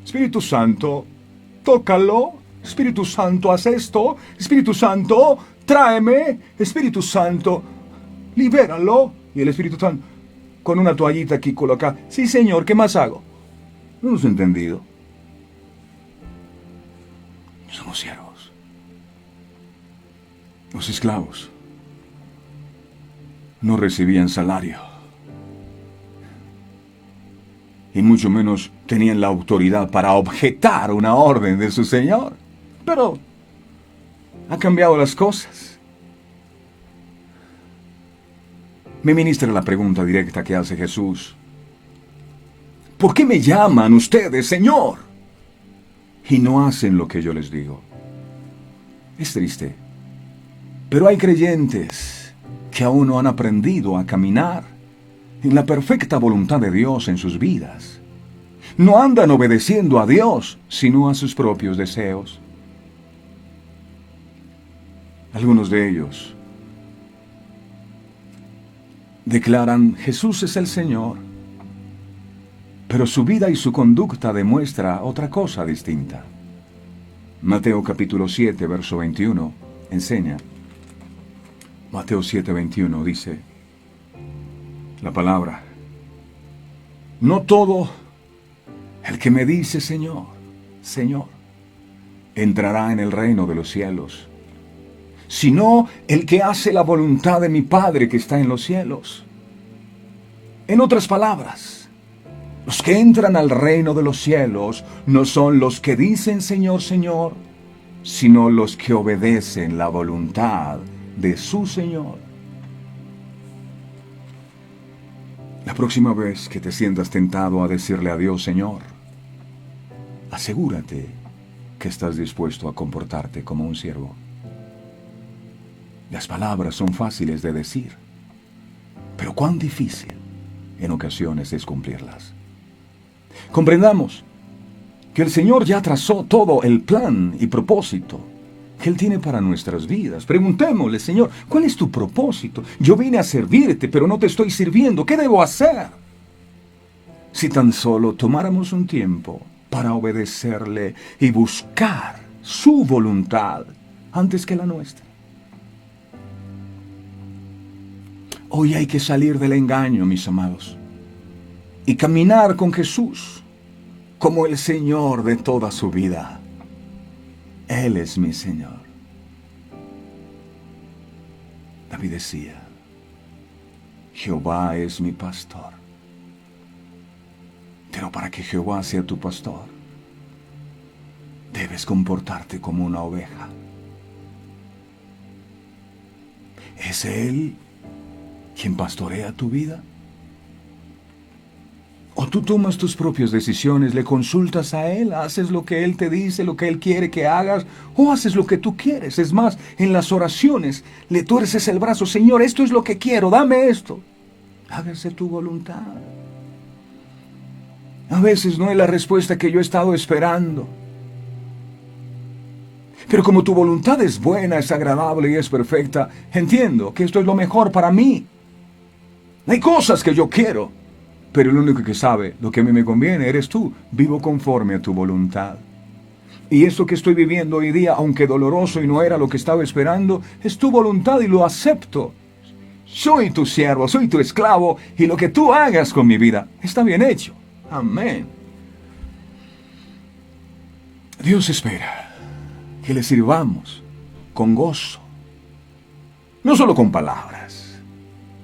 Espíritu Santo, tócalo. Espíritu Santo, haz esto. Espíritu Santo, tráeme. Espíritu Santo, libéralo. Y el Espíritu Santo, con una toallita aquí coloca. Sí, Señor, ¿qué más hago? No hemos entendido. Somos siervos. Los esclavos no recibían salario. Y mucho menos tenían la autoridad para objetar una orden de su Señor. Pero ha cambiado las cosas. Me ministra la pregunta directa que hace Jesús. ¿Por qué me llaman ustedes Señor? Y no hacen lo que yo les digo. Es triste Pero hay creyentes que aún no han aprendido a caminar en la perfecta voluntad de Dios en sus vidas. No andan obedeciendo a Dios, sino a sus propios deseos. Algunos de ellos declaran: Jesús es el Señor, pero su vida y su conducta demuestra otra cosa distinta. Mateo capítulo 7, verso 21, enseña. Mateo 7, 21 dice la palabra: no todo el que me dice Señor, Señor, entrará en el reino de los cielos, sino el que hace la voluntad de mi Padre que está en los cielos. En otras palabras, los que entran al reino de los cielos no son los que dicen Señor, Señor, sino los que obedecen la voluntad de su Señor. La próxima vez que te sientas tentado a decirle a Dios Señor, asegúrate que estás dispuesto a comportarte como un siervo. Las palabras son fáciles de decir, pero cuán difícil en ocasiones es cumplirlas. Comprendamos que el Señor ya trazó todo el plan y propósito que Él tiene para nuestras vidas. Preguntémosle: Señor, ¿cuál es tu propósito? Yo vine a servirte, pero no te estoy sirviendo. ¿Qué debo hacer? Si tan solo tomáramos un tiempo para obedecerle y buscar su voluntad antes que la nuestra. Hoy hay que salir del engaño, mis amados, y caminar con Jesús como el Señor de toda su vida. Él es mi Señor. David decía: Jehová es mi pastor. Pero para que Jehová sea tu pastor, debes comportarte como una oveja. ¿Es Él quien pastorea tu vida? ¿O tú tomas tus propias decisiones, le consultas a Él, haces lo que Él te dice, lo que Él quiere que hagas, o haces lo que tú quieres? Es más, en las oraciones le tuerces el brazo: Señor, esto es lo que quiero, dame esto. Hágase tu voluntad. A veces no es la respuesta que yo he estado esperando. Pero como tu voluntad es buena, es agradable y es perfecta, entiendo que esto es lo mejor para mí. Hay cosas que yo quiero, pero el único que sabe lo que a mí me conviene eres tú. Vivo conforme a tu voluntad. Y esto que estoy viviendo hoy día, aunque doloroso y no era lo que estaba esperando, es tu voluntad y lo acepto. Soy tu siervo, soy tu esclavo, y lo que tú hagas con mi vida está bien hecho. Amén. Dios espera que le sirvamos con gozo, no solo con palabras: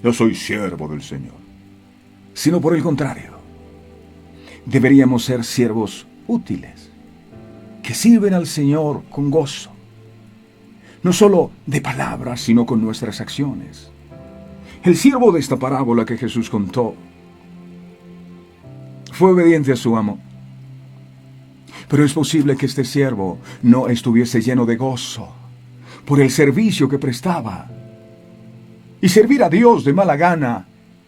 yo soy siervo del Señor, sino por el contrario, deberíamos ser siervos útiles, que sirven al Señor con gozo, no solo de palabras, sino con nuestras acciones. El siervo de esta parábola que Jesús contó fue obediente a su amo, pero es posible que este siervo no estuviese lleno de gozo por el servicio que prestaba. Y servir a Dios de mala gana,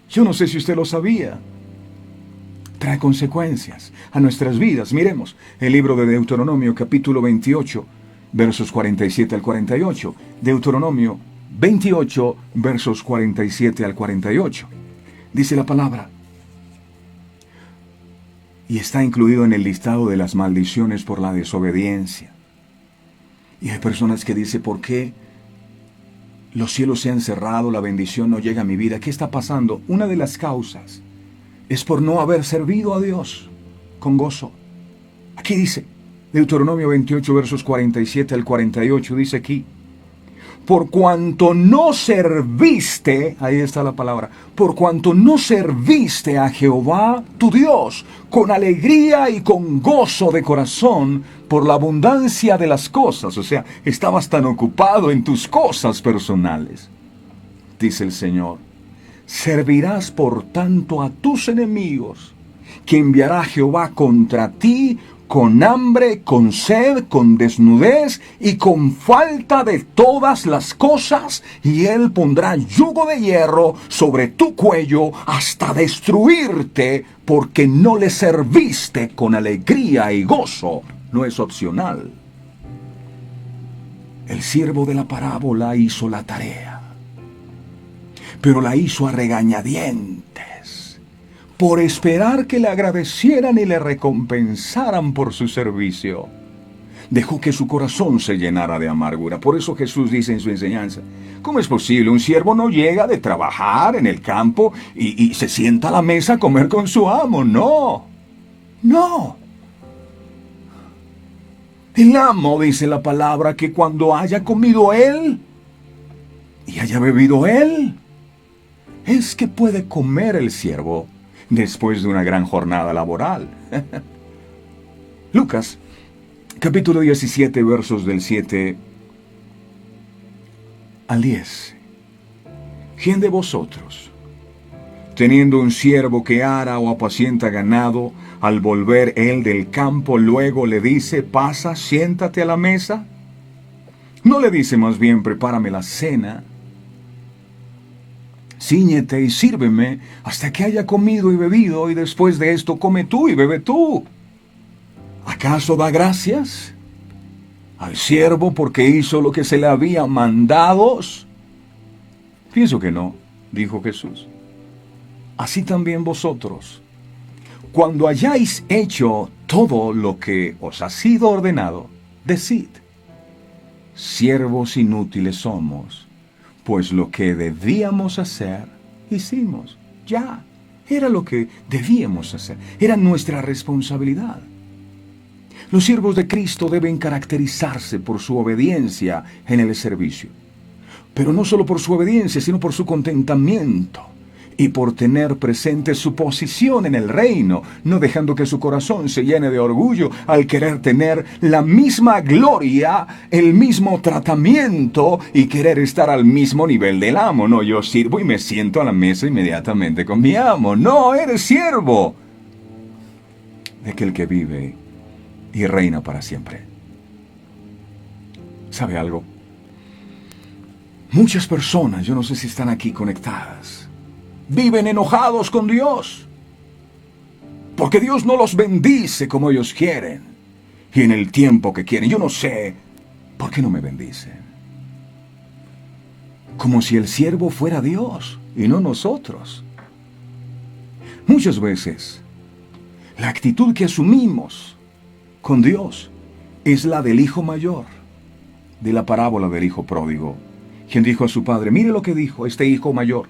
yo no sé si usted lo sabía, trae consecuencias a nuestras vidas. Miremos el libro de Deuteronomio capítulo 28, versos 47 al 48. Deuteronomio 28, versos 47 al 48. Dice la palabra: y está incluido en el listado de las maldiciones por la desobediencia. Y hay personas que dicen: ¿por qué los cielos se han cerrado, la bendición no llega a mi vida? ¿Qué está pasando? Una de las causas es por no haber servido a Dios con gozo. Aquí dice, Deuteronomio 28, versos 47 al 48, dice aquí: por cuanto no serviste, ahí está la palabra, por cuanto no serviste a Jehová tu Dios con alegría y con gozo de corazón por la abundancia de las cosas, o sea, estabas tan ocupado en tus cosas personales, dice el Señor, servirás por tanto a tus enemigos, que enviará Jehová contra ti con hambre, con sed, con desnudez y con falta de todas las cosas, y Él pondrá yugo de hierro sobre tu cuello hasta destruirte, porque no le serviste con alegría y gozo. No es opcional. El siervo de la parábola hizo la tarea, pero la hizo a regañadientes, por esperar que le agradecieran y le recompensaran por su servicio. Dejó que su corazón se llenara de amargura. Por eso Jesús dice en su enseñanza: ¿cómo es posible? Un siervo no llega de trabajar en el campo y se sienta a la mesa a comer con su amo. No, no. El amo, dice la palabra, que cuando haya comido él y haya bebido él, es que puede comer el siervo después de una gran jornada laboral. Lucas, capítulo 17, versos del 7 al 10. ¿Quién de vosotros, teniendo un siervo que ara o apacienta ganado, al volver él del campo, luego le dice: pasa, siéntate a la mesa? ¿No le dice más bien: prepárame la cena, cíñete y sírveme hasta que haya comido y bebido, y después de esto come tú y bebe tú? ¿Acaso da gracias al siervo porque hizo lo que se le había mandado? Pienso que no, dijo Jesús. Así también vosotros, cuando hayáis hecho todo lo que os ha sido ordenado, decid: siervos inútiles somos, pues lo que debíamos hacer, hicimos. Ya, era lo que debíamos hacer, era nuestra responsabilidad. Los siervos de Cristo deben caracterizarse por su obediencia en el servicio. Pero no solo por su obediencia, sino por su contentamiento y por tener presente su posición en el reino, no dejando que su corazón se llene de orgullo al querer tener la misma gloria, el mismo tratamiento y querer estar al mismo nivel del amo. No, yo sirvo y me siento a la mesa inmediatamente con mi amo. No, eres siervo de aquel que vive y reina para siempre. ¿Sabe algo? Muchas personas, yo no sé si están aquí conectadas, viven enojados con Dios, porque Dios no los bendice como ellos quieren y en el tiempo que quieren. Yo no sé por qué no me bendicen. Como si el siervo fuera Dios y no nosotros. Muchas veces, la actitud que asumimos con Dios es la del hijo mayor, de la parábola del hijo pródigo, quien dijo a su padre: mire lo que dijo este hijo mayor.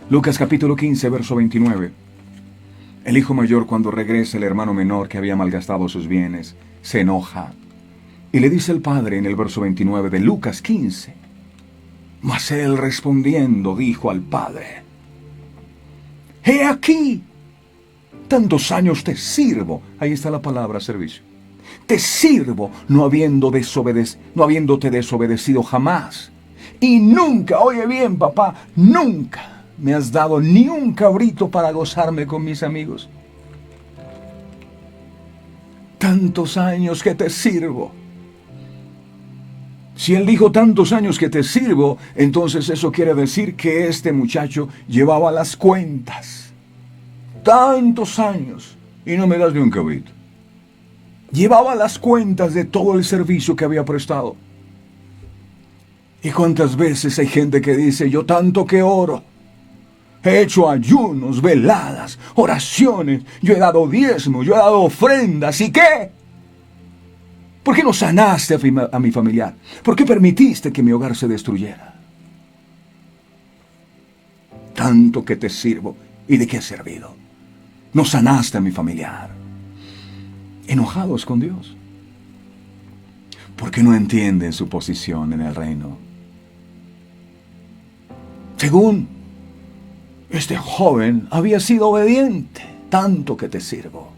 Lucas capítulo 15, verso 29. El hijo mayor, cuando regresa el hermano menor que había malgastado sus bienes, se enoja y le dice al padre en el verso 29 de Lucas 15: mas él respondiendo dijo al padre: he aquí, tantos años te sirvo. Ahí está la palabra servicio. Te sirvo no habiéndote desobedecido jamás. Y nunca, oye bien papá, nunca me has dado ni un cabrito para gozarme con mis amigos. Tantos años que te sirvo. Si él dijo tantos años que te sirvo, entonces eso quiere decir que este muchacho llevaba las cuentas. Tantos años y no me das ni un cabrito. Llevaba las cuentas de todo el servicio que había prestado. ¿Y cuántas veces hay gente que dice: yo tanto que oro, he hecho ayunos, veladas, oraciones, yo he dado diezmos, yo he dado ofrendas, ¿y qué? ¿Por qué no sanaste a mi familiar? ¿Por qué permitiste que mi hogar se destruyera? Tanto que te sirvo, ¿y de qué he servido? No sanaste a mi familiar. Enojados con Dios, porque no entienden su posición en el reino. Según este joven había sido obediente, tanto que te sirvo,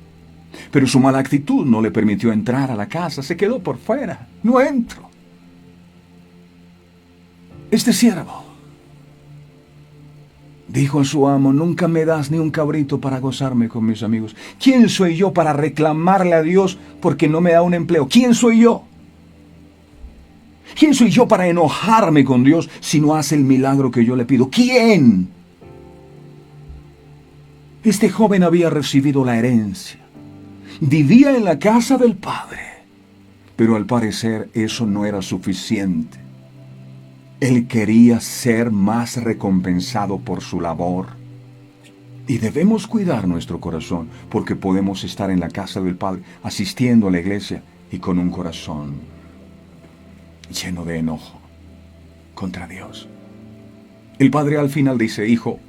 pero su mala actitud no le permitió entrar a la casa, se quedó por fuera, no entro. Este siervo Dijo a su amo: nunca me das ni un cabrito para gozarme con mis amigos. ¿Quién soy yo para reclamarle a Dios porque no me da un empleo? ¿Quién soy yo? ¿Quién soy yo para enojarme con Dios si no hace el milagro que yo le pido? ¿Quién? Este joven había recibido la herencia. Vivía en la casa del padre. Pero al parecer eso no era suficiente. Él quería ser más recompensado por su labor. Y debemos cuidar nuestro corazón, porque podemos estar en la casa del Padre, asistiendo a la iglesia y con un corazón lleno de enojo contra Dios. El Padre al final dice: hijo,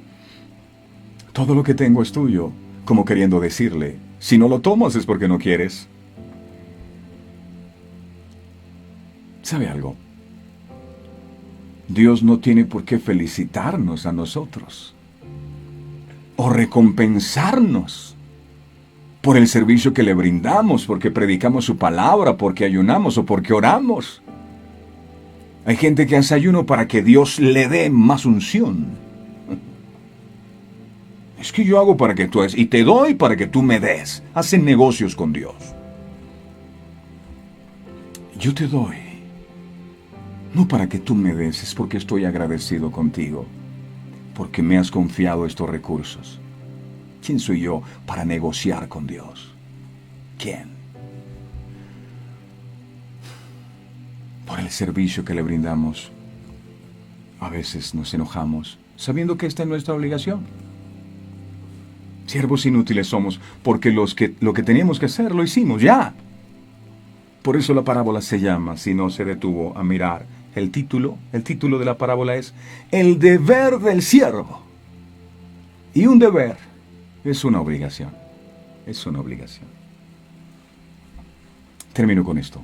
todo lo que tengo es tuyo, como queriendo decirle: si no lo tomas es porque no quieres. ¿Sabe algo? Dios no tiene por qué felicitarnos a nosotros o recompensarnos por el servicio que le brindamos, porque predicamos su palabra, porque ayunamos o porque oramos. Hay gente que hace ayuno para que Dios le dé más unción. Es que yo hago para que tú des y te doy para que tú me des. Hacen negocios con Dios. Yo te doy no para que tú me des, es porque estoy agradecido contigo, porque me has confiado estos recursos. ¿Quién soy yo para negociar con Dios? ¿Quién? Por el servicio que le brindamos, a veces nos enojamos, sabiendo que esta es nuestra obligación. Siervos inútiles somos, porque lo que teníamos que hacer lo hicimos ya. Por eso la parábola se llama, si no se detuvo a mirar el título de la parábola es El deber del siervo. Y un deber es una obligación. Es una obligación. Termino con esto.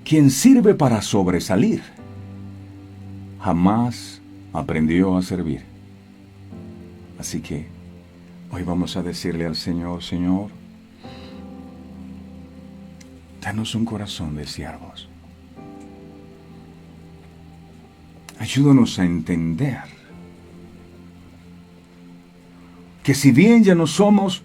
Quien sirve para sobresalir, jamás aprendió a servir. Así que hoy vamos a decirle al Señor: Señor, danos un corazón de siervos. Ayúdanos a entender que si bien ya no somos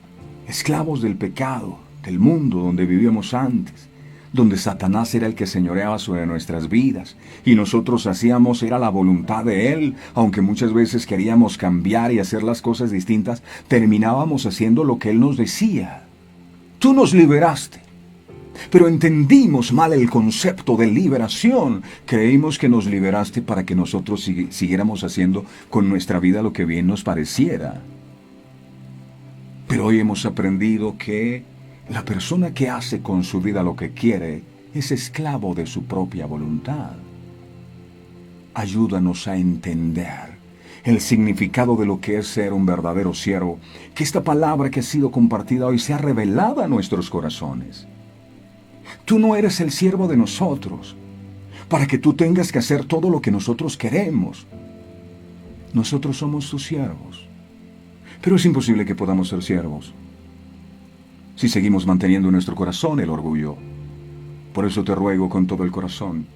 esclavos del pecado, del mundo donde vivíamos antes, donde Satanás era el que señoreaba sobre nuestras vidas y nosotros hacíamos era la voluntad de él, aunque muchas veces queríamos cambiar y hacer las cosas distintas, terminábamos haciendo lo que él nos decía. Tú nos liberaste. Pero entendimos mal el concepto de liberación. Creímos que nos liberaste para que nosotros siguiéramos haciendo con nuestra vida lo que bien nos pareciera. Pero hoy hemos aprendido que la persona que hace con su vida lo que quiere es esclavo de su propia voluntad. Ayúdanos a entender el significado de lo que es ser un verdadero siervo, que esta palabra que ha sido compartida hoy sea revelada a nuestros corazones. Tú no eres el siervo de nosotros, para que tú tengas que hacer todo lo que nosotros queremos. Nosotros somos tus siervos. Pero es imposible que podamos ser siervos si seguimos manteniendo en nuestro corazón el orgullo. Por eso te ruego con todo el corazón,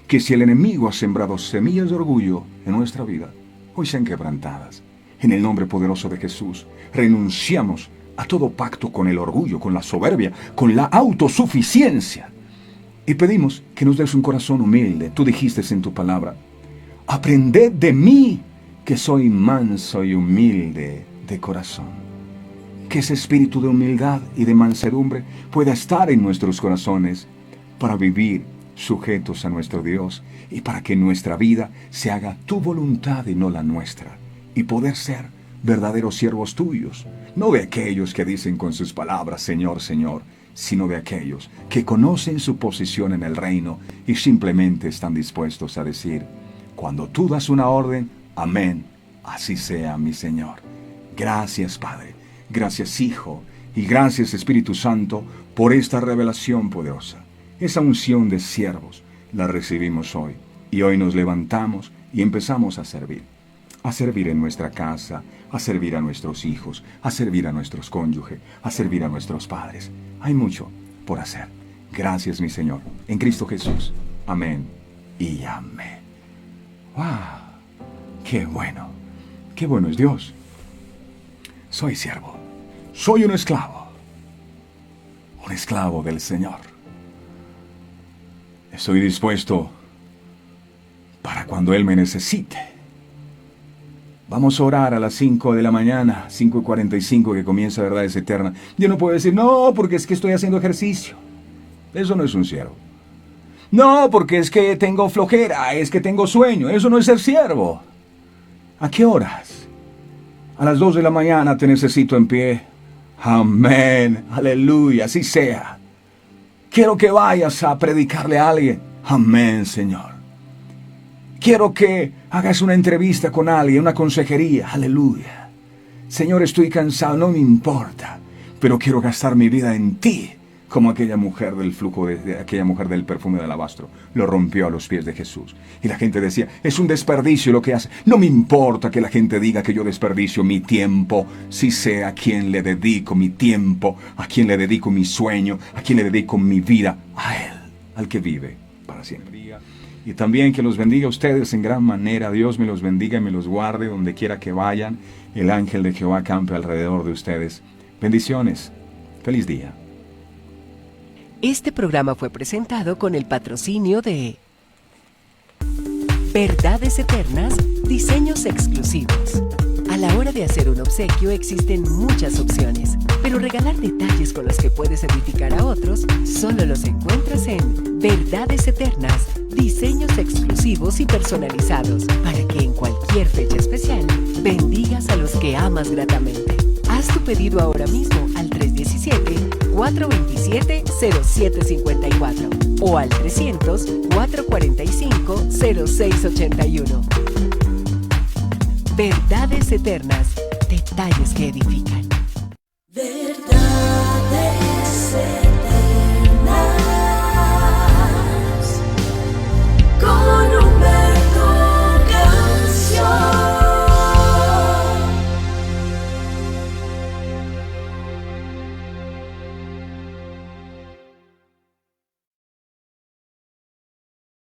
que si el enemigo ha sembrado semillas de orgullo en nuestra vida, hoy sean quebrantadas. En el nombre poderoso de Jesús, renunciamos a todo pacto con el orgullo, con la soberbia, con la autosuficiencia. Y pedimos que nos des un corazón humilde. Tú dijiste en tu palabra: aprended de mí, que soy manso y humilde de corazón. Que ese espíritu de humildad y de mansedumbre pueda estar en nuestros corazones para vivir sujetos a nuestro Dios y para que en nuestra vida se haga tu voluntad y no la nuestra, y poder ser verdaderos siervos tuyos, no de aquellos que dicen con sus palabras Señor, Señor, sino de aquellos que conocen su posición en el reino y simplemente están dispuestos a decir: cuando tú das una orden, amén, así sea, mi Señor. Gracias, Padre, gracias, Hijo, y gracias, Espíritu Santo, por esta revelación poderosa. Esa unción de siervos la recibimos hoy, y hoy nos levantamos y empezamos a servir en nuestra casa, a servir a nuestros hijos, a servir a nuestros cónyuges, a servir a nuestros padres. Hay mucho por hacer. Gracias, mi Señor, en Cristo Jesús. Amén y amén. ¡Wow! qué bueno es Dios. Soy siervo, soy un esclavo del Señor. Estoy dispuesto para cuando Él me necesite. Vamos a orar a las 5 de la mañana, 5:45, que comienza Verdades Eternas. Yo no puedo decir, no, porque es que estoy haciendo ejercicio. Eso no es un siervo. No, porque es que tengo flojera, es que tengo sueño. Eso no es ser siervo. ¿A qué horas? A las 2 de la mañana te necesito en pie. Amén, aleluya, así sea. Quiero que vayas a predicarle a alguien. Amén, Señor. Quiero que hagas una entrevista con alguien, una consejería. Aleluya. Señor, estoy cansado, no me importa, pero quiero gastar mi vida en ti. Como aquella mujer del flujo, aquella mujer del perfume de alabastro, lo rompió a los pies de Jesús. Y la gente decía, es un desperdicio lo que hace. No me importa que la gente diga que yo desperdicio mi tiempo, si sé a quién le dedico mi tiempo, a quién le dedico mi sueño, a quién le dedico mi vida, a Él, al que vive para siempre. Y también que los bendiga a ustedes en gran manera. Dios me los bendiga y me los guarde donde quiera que vayan. El ángel de Jehová campe alrededor de ustedes. Bendiciones. Feliz día. Este programa fue presentado con el patrocinio de Verdades Eternas, diseños exclusivos. A la hora de hacer un obsequio existen muchas opciones, pero regalar detalles con los que puedes edificar a otros solo los encuentras en Verdades Eternas, diseños exclusivos y personalizados, para que en cualquier fecha especial bendigas a los que amas gratamente. Haz tu pedido ahora mismo al 317-427-0754 o al 300-445-0681. Verdades Eternas, detalles que edifican. Verdad.